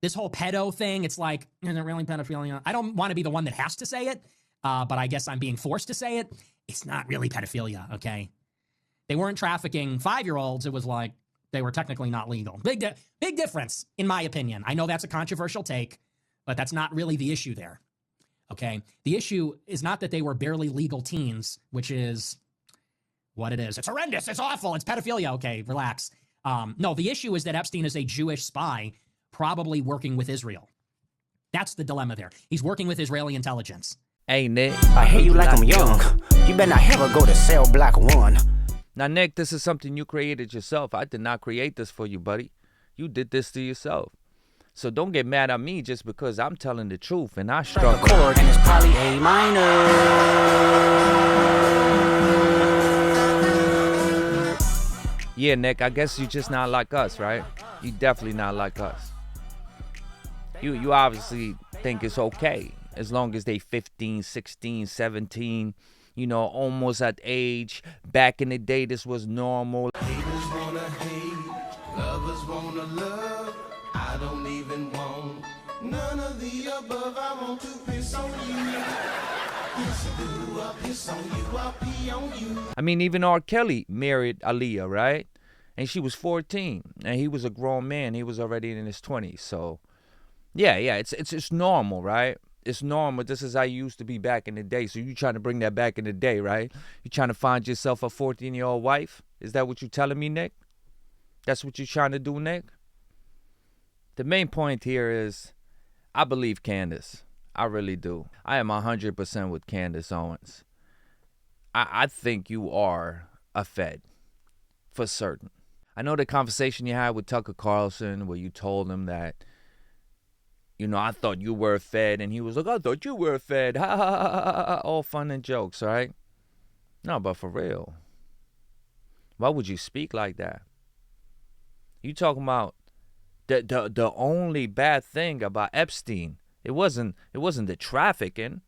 This whole pedo thing, it's like, is it really pedophilia? I don't want to be the one that has to say it, but I guess I'm being forced to say it. It's not really pedophilia, okay? They weren't trafficking 5-year-olds. It was like they were technically not legal. Big difference, in my opinion. I know that's a controversial take, but that's not really the issue there, okay? The issue is not that they were barely legal teens, which is what it is. It's horrendous. It's awful. It's pedophilia. Okay, relax. No, the issue is that Epstein is a Jewish spy, probably working with Israel. That's the dilemma there. He's working with Israeli intelligence. Hey, Nick. I hear you like I'm young. You better not ever go to cell block 1. Now, Nick, this is something you created yourself. I did not create this for you, buddy. You did this to yourself. So don't get mad at me just because I'm telling the truth and I struggle. Chord and it's probably A minor. Yeah, Nick, I guess you're just not like us, right? You definitely not like us. You obviously think it's okay as long as they 15, 16, 17, you know, almost at age. Back in the day, this was normal. Haters wanna hate, lovers wanna love. I don't even want none of the above. I want to piss on you. Yes, I do. I'll piss on you. I'll pee on you. I mean, even R. Kelly married Aaliyah, right? And she was 14, and he was a grown man. He was already in his 20s. So, yeah, it's normal, right? It's normal. This is how you used to be back in the day. So you trying to bring that back in the day, right? You trying to find yourself a 14-year-old wife? Is that what you telling me, Nick? That's what you trying to do, Nick? The main point here is I believe Candace. I really do. I am 100% with Candace Owens. I think you are a Fed, for certain. I know the conversation you had with Tucker Carlson where you told him that, you know, I thought you were a Fed, and he was like, I thought you were a Fed. Ha ha ha ha ha. All fun and jokes, right? No, but for real. Why would you speak like that? You talking about the only bad thing about Epstein. It wasn't the trafficking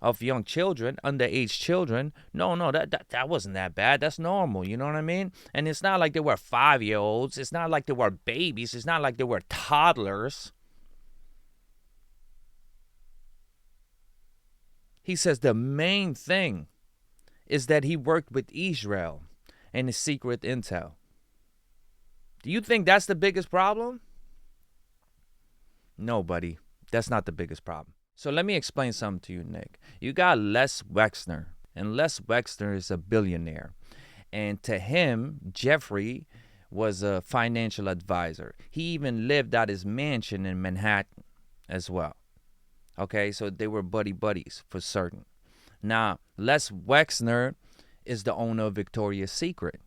of young children, underage children. No, that wasn't that bad. That's normal, you know what I mean? And it's not like they were 5-year-olds. It's not like they were babies. It's not like they were toddlers. He says the main thing is that he worked with Israel and his secret intel. Do you think that's the biggest problem? No, buddy. That's not the biggest problem. So let me explain something to you, Nick. You got Les Wexner, and Les Wexner is a billionaire. And to him, Jeffrey was a financial advisor. He even lived at his mansion in Manhattan as well. Okay, so they were buddies for certain. Now, Les Wexner is the owner of Victoria's Secret.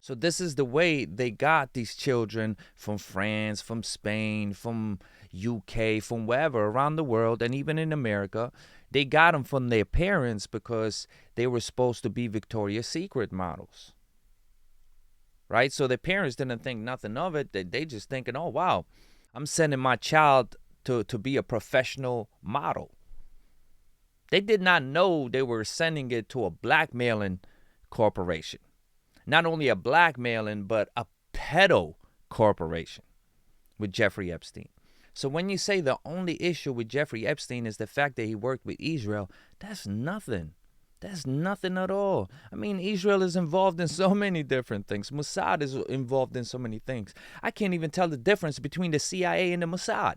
So this is the way they got these children from France, from Spain, from UK, from wherever around the world, and even in America. They got them from their parents because they were supposed to be Victoria's Secret models. Right? So their parents didn't think nothing of it. They just thinking, oh, wow, I'm sending my child to be a professional model. They did not know they were sending it to a blackmailing corporation. Not only a blackmailing, but a pedo corporation with Jeffrey Epstein. So when you say the only issue with Jeffrey Epstein is the fact that he worked with Israel, that's nothing. That's nothing at all. I mean, Israel is involved in so many different things. Mossad is involved in so many things. I can't even tell the difference between the CIA and the Mossad.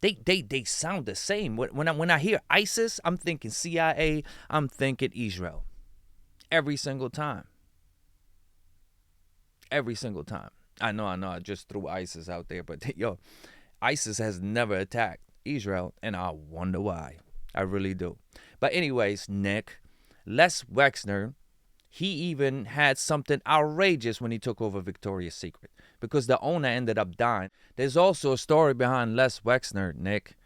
They sound the same. When I hear ISIS, I'm thinking CIA, I'm thinking Israel. Every single time. Every single time. I know, I just threw ISIS out there, but yo, ISIS has never attacked Israel, and I wonder why. I really do. But anyways, Nick, Les Wexner, he even had something outrageous when he took over Victoria's Secret because the owner ended up dying. There's also a story behind Les Wexner, Nick,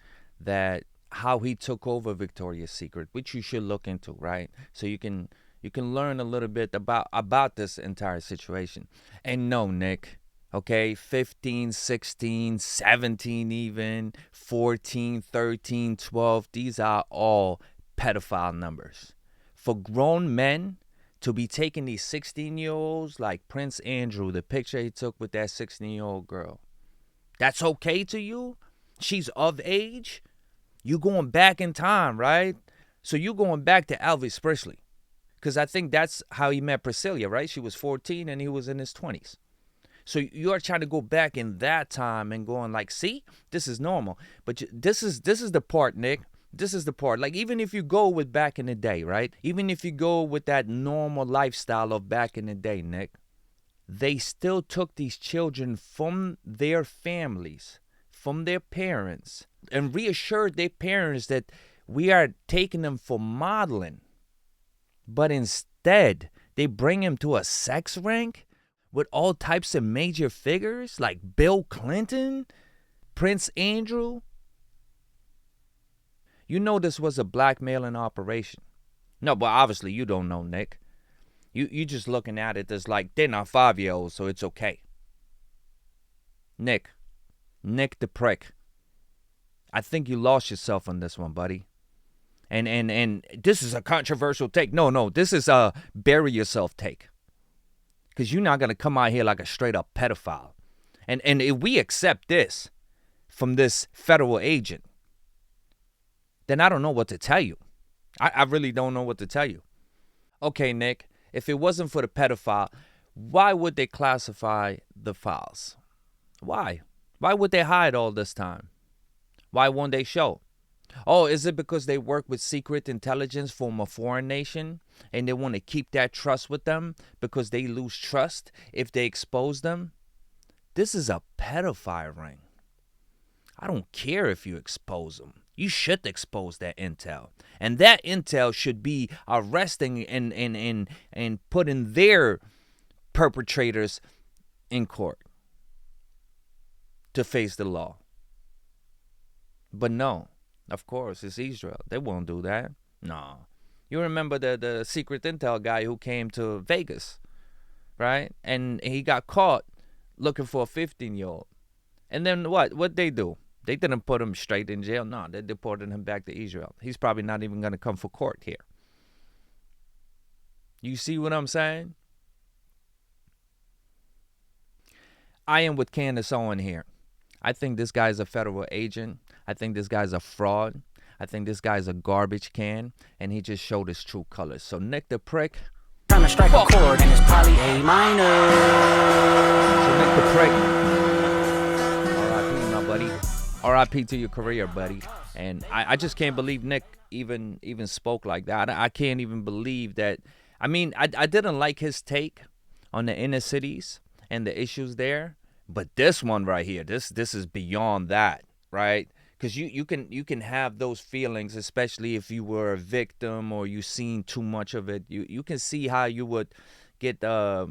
that how he took over Victoria's Secret, which you should look into, right? So you can learn a little bit about this entire situation. And no, Nick, okay, 15, 16, 17 even, 14, 13, 12, these are all pedophile numbers. For grown men to be taking these 16-year-olds like Prince Andrew, the picture he took with that 16-year-old girl, That's okay to you? She's of age? You going back in time, right? So you going back to Elvis Presley. Because I think that's how he met Priscilla, right? She was 14 and he was in his 20s. So you are trying to go back in that time and going like, see, this is normal. But this is the part, Nick. This is the part. Like, even if you go with back in the day, right? Even if you go with that normal lifestyle of back in the day, Nick, they still took these children from their families, from their parents, and reassured their parents that we are taking them for modeling. But instead, they bring him to a sex rank with all types of major figures like Bill Clinton, Prince Andrew. You know this was a blackmailing operation. No, but obviously you don't know, Nick. You just looking at it as like they're not 5-year-olds, so it's okay. Nick the prick. I think you lost yourself on this one, buddy. And this is a controversial take. No, this is a bury yourself take. Because you're not going to come out here like a straight up pedophile. And if we accept this from this federal agent, then I don't know what to tell you. I really don't know what to tell you. Okay, Nick, if it wasn't for the pedophile, why would they classify the files? Why? Why would they hide all this time? Why won't they show? Oh, is it because they work with secret intelligence from a foreign nation and they want to keep that trust with them because they lose trust if they expose them? This is a pedophile ring. I don't care if you expose them. You should expose that intel. And that intel should be arresting and putting their perpetrators in court to face the law. But no, of course, it's Israel. They won't do that. No. You remember the secret intel guy who came to Vegas, right? And he got caught looking for a 15-year-old. And then what they do? They didn't put him straight in jail. No, they deported him back to Israel. He's probably not even going to come for court here. You see what I'm saying? I am with Candace Owen here. I think this guy's a federal agent. I think this guy's a fraud. I think this guy's a garbage can. And he just showed his true colors. So Nick the prick. Trying to strike a chord and it's probably A minor. So Nick the prick. R.I.P. my buddy. R.I.P. to your career, buddy. And I just can't believe Nick even spoke like that. I can't even believe that. I mean, I didn't like his take on the inner cities and the issues there. But this one right here, this is beyond that, right? Because you can have those feelings, especially if you were a victim or you seen too much of it. You can see how you would get that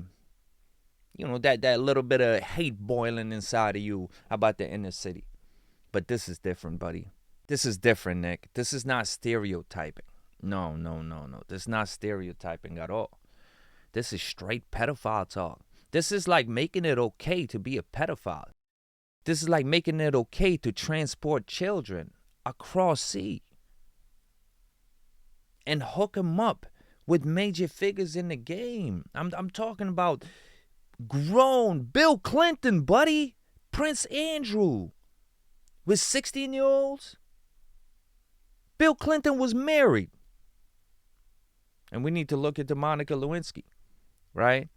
little bit of hate boiling inside of you about the inner city. But this is different, buddy. This is different, Nick. This is not stereotyping. No. This is not stereotyping at all. This is straight pedophile talk. This is like making it okay to be a pedophile. This is like making it okay to transport children across sea and hook them up with major figures in the game. I'm talking about grown Bill Clinton, buddy. Prince Andrew with 16-year-olds. Bill Clinton was married. And we need to look into Monica Lewinsky, right?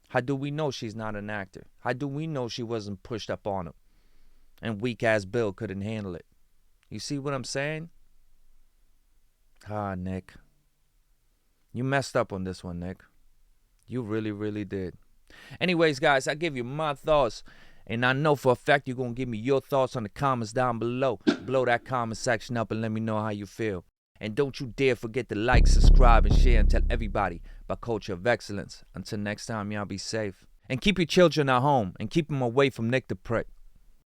How do we know she's not an actor? How do we know she wasn't pushed up on him? And weak-ass Bill couldn't handle it. You see what I'm saying? Nick. You messed up on this one, Nick. You really, really did. Anyways, guys, I give you my thoughts. And I know for a fact you're going to give me your thoughts on the comments down below. Blow that comment section up and let me know how you feel. And don't you dare forget to like, subscribe, and share and tell everybody about Culture of Excellence. Until next time, y'all be safe. And keep your children at home and keep them away from Nick the Prick.